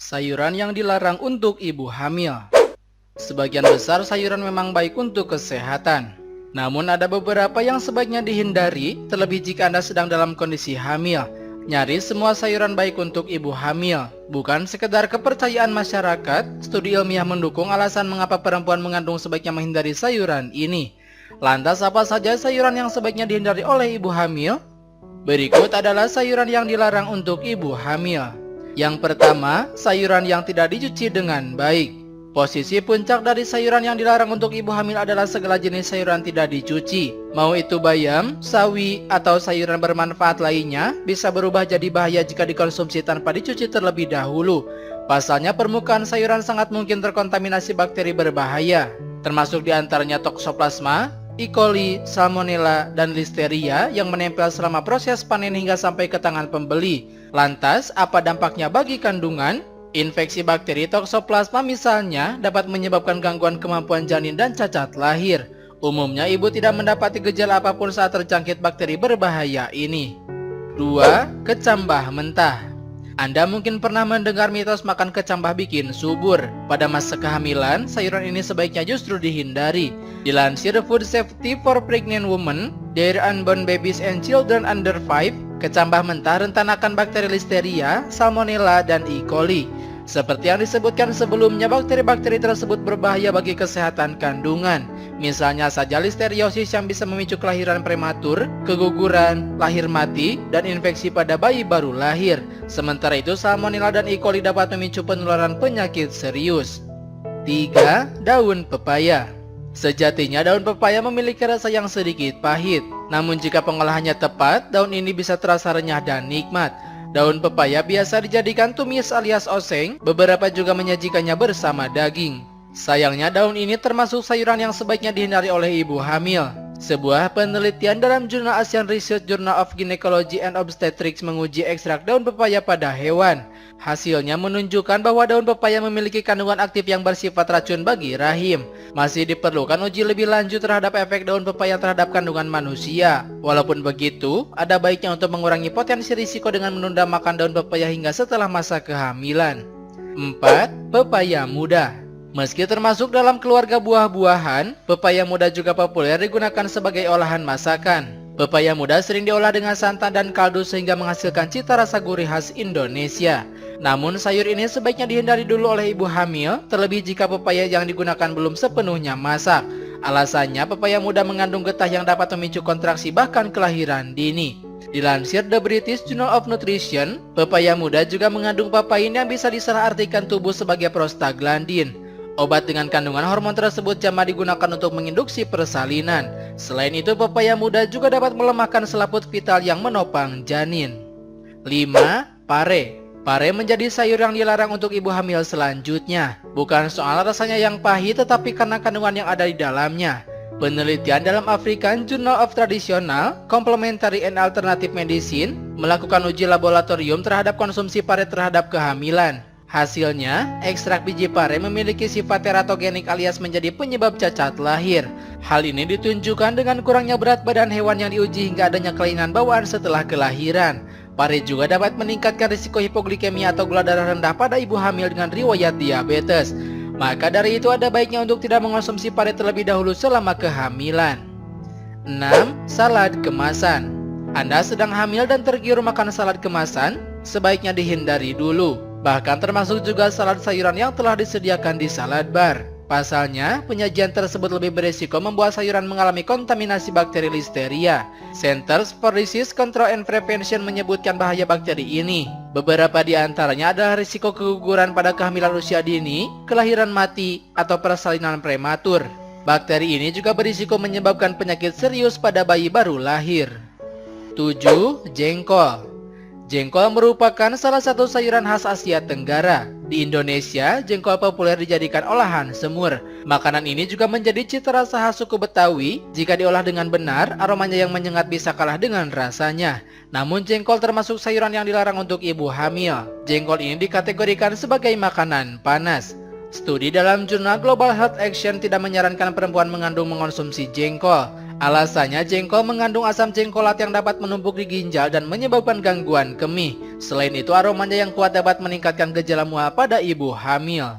Sayuran yang dilarang untuk ibu hamil. Sebagian besar sayuran memang baik untuk kesehatan. Namun ada beberapa yang sebaiknya dihindari, terlebih jika Anda sedang dalam kondisi hamil. Nyaris semua sayuran baik untuk ibu hamil. Bukan sekedar kepercayaan masyarakat, studi ilmiah mendukung alasan mengapa perempuan mengandung sebaiknya menghindari sayuran ini. Lantas apa saja sayuran yang sebaiknya dihindari oleh ibu hamil? Berikut adalah sayuran yang dilarang untuk ibu hamil. Yang pertama, sayuran yang tidak dicuci dengan baik. Posisi puncak dari sayuran yang dilarang untuk ibu hamil adalah segala jenis sayuran tidak dicuci. Mau itu bayam, sawi, atau sayuran bermanfaat lainnya bisa berubah jadi bahaya jika dikonsumsi tanpa dicuci terlebih dahulu. Pasalnya permukaan sayuran sangat mungkin terkontaminasi bakteri berbahaya, termasuk diantaranya Toxoplasma, E. coli, Salmonella, dan Listeria yang menempel selama proses panen hingga sampai ke tangan pembeli. Lantas, apa dampaknya bagi kandungan? Infeksi bakteri Toxoplasma misalnya dapat menyebabkan gangguan kemampuan janin dan cacat lahir. Umumnya ibu tidak mendapati gejala apapun saat terjangkit bakteri berbahaya ini. 2. Kecambah mentah. Anda mungkin pernah mendengar mitos makan kecambah bikin subur. Pada masa kehamilan, sayuran ini sebaiknya justru dihindari. Dilansir Food Safety for Pregnant Women, Dairy Unborn Babies and Children Under 5, kecambah mentah rentan akan bakteri Listeria, Salmonella, dan E. coli. Seperti yang disebutkan sebelumnya, bakteri-bakteri tersebut berbahaya bagi kesehatan kandungan. Misalnya saja listeriosis yang bisa memicu kelahiran prematur, keguguran, lahir mati, dan infeksi pada bayi baru lahir. Sementara itu, Salmonella dan E. coli dapat memicu penularan penyakit serius. 3. Daun pepaya. Sejatinya daun pepaya memiliki rasa yang sedikit pahit. Namun jika pengolahannya tepat, daun ini bisa terasa renyah dan nikmat. Daun pepaya biasa dijadikan tumis alias oseng, beberapa juga menyajikannya bersama daging. Sayangnya daun ini termasuk sayuran yang sebaiknya dihindari oleh ibu hamil. Sebuah penelitian dalam jurnal Asian Research Journal of Gynecology and Obstetrics menguji ekstrak daun pepaya pada hewan. Hasilnya menunjukkan bahwa daun pepaya memiliki kandungan aktif yang bersifat racun bagi rahim. Masih diperlukan uji lebih lanjut terhadap efek daun pepaya terhadap kandungan manusia. Walaupun begitu, ada baiknya untuk mengurangi potensi risiko dengan menunda makan daun pepaya hingga setelah masa kehamilan. 4. Pepaya muda. Meski termasuk dalam keluarga buah-buahan, pepaya muda juga populer digunakan sebagai olahan masakan. Pepaya muda sering diolah dengan santan dan kaldu sehingga menghasilkan cita rasa gurih khas Indonesia. Namun sayur ini sebaiknya dihindari dulu oleh ibu hamil, terlebih jika pepaya yang digunakan belum sepenuhnya masak. Alasannya, pepaya muda mengandung getah yang dapat memicu kontraksi bahkan kelahiran dini. Dilansir The British Journal of Nutrition, pepaya muda juga mengandung papain yang bisa disalahartikan tubuh sebagai prostaglandin. Obat dengan kandungan hormon tersebut jamak digunakan untuk menginduksi persalinan. Selain itu, pepaya muda juga dapat melemahkan selaput vital yang menopang janin. 5. Pare. Pare menjadi sayur yang dilarang untuk ibu hamil selanjutnya. Bukan soal rasanya yang pahit, tetapi karena kandungan yang ada di dalamnya. Penelitian dalam African Journal of Traditional, Complementary and Alternative Medicine melakukan uji laboratorium terhadap konsumsi pare terhadap kehamilan. Hasilnya, ekstrak biji pare memiliki sifat teratogenik alias menjadi penyebab cacat lahir. Hal ini ditunjukkan dengan kurangnya berat badan hewan yang diuji hingga adanya kelainan bawaan setelah kelahiran. Pare juga dapat meningkatkan risiko hipoglikemia atau gula darah rendah pada ibu hamil dengan riwayat diabetes. Maka dari itu ada baiknya untuk tidak mengonsumsi pare terlebih dahulu selama kehamilan. 6. Salad kemasan. Anda sedang hamil dan tergiur makan salad kemasan? Sebaiknya dihindari dulu. Bahkan termasuk juga salad sayuran yang telah disediakan di salad bar. Pasalnya, penyajian tersebut lebih berisiko membuat sayuran mengalami kontaminasi bakteri Listeria. Centers for Disease Control and Prevention menyebutkan bahaya bakteri ini. Beberapa di antaranya adalah risiko keguguran pada kehamilan usia dini, kelahiran mati, atau persalinan prematur. Bakteri ini juga berisiko menyebabkan penyakit serius pada bayi baru lahir. 7. Jengkol. Jengkol merupakan salah satu sayuran khas Asia Tenggara. Di Indonesia, jengkol populer dijadikan olahan semur. Makanan ini juga menjadi cita rasa khas suku Betawi. Jika diolah dengan benar, aromanya yang menyengat bisa kalah dengan rasanya. Namun jengkol termasuk sayuran yang dilarang untuk ibu hamil. Jengkol ini dikategorikan sebagai makanan panas. Studi dalam jurnal Global Health Action tidak menyarankan perempuan mengandung mengonsumsi jengkol. Alasannya, jengkol mengandung asam jengkolat yang dapat menumpuk di ginjal dan menyebabkan gangguan kemih. Selain itu, aromanya yang kuat dapat meningkatkan gejala mual pada ibu hamil.